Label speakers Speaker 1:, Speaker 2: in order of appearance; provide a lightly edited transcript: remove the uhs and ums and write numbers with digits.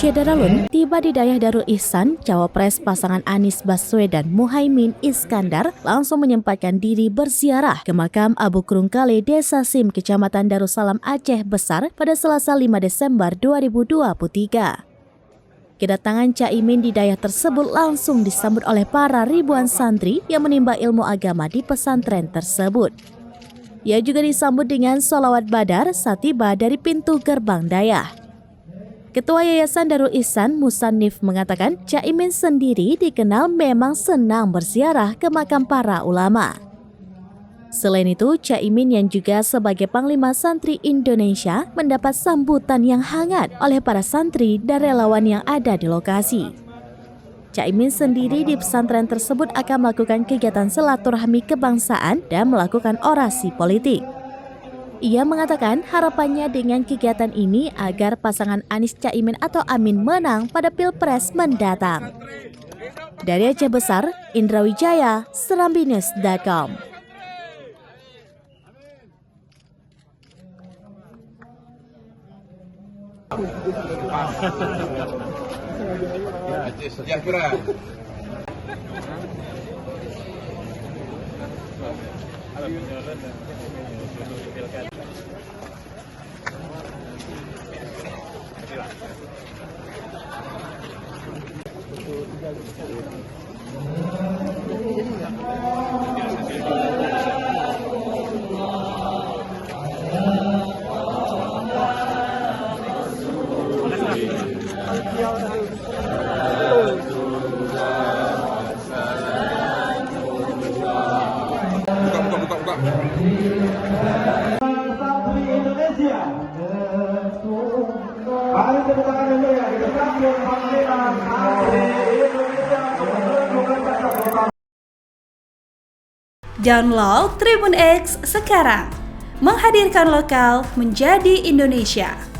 Speaker 1: Syederalun tiba di Dayah Darul Ihsan, cawapres pasangan Anies Baswedan Muhaimin Iskandar langsung menyempatkan diri berziarah ke makam Abu Krungkale Desa Sim, Kecamatan Darussalam, Aceh Besar pada Selasa 5 Desember 2023. Kedatangan Caimin di Dayah tersebut langsung disambut oleh para ribuan santri yang menimba ilmu agama di pesantren tersebut. Ia juga disambut dengan sholawat badar saat tiba dari pintu gerbang Dayah. Ketua Yayasan Darul Ihsan Musannif mengatakan Caimin sendiri dikenal memang senang berziarah ke makam para ulama. Selain itu, Caimin yang juga sebagai Panglima Santri Indonesia mendapat sambutan yang hangat oleh para santri dan relawan yang ada di lokasi. Caimin sendiri di pesantren tersebut akan melakukan kegiatan silaturahmi kebangsaan dan melakukan orasi politik. Ia mengatakan harapannya dengan kegiatan ini agar pasangan Anies Caimin atau Amin menang pada Pilpres mendatang. Dari Aceh Besar, Indra Wijaya, serambinews.com.
Speaker 2: Aceh sejahtera. Buka.
Speaker 3: Santri Indonesia. Mari tepuk tangan dulu ya. Kita sambut panggilan Santri Indonesia.
Speaker 4: Download Tribun X sekarang. Menghadirkan lokal menjadi Indonesia.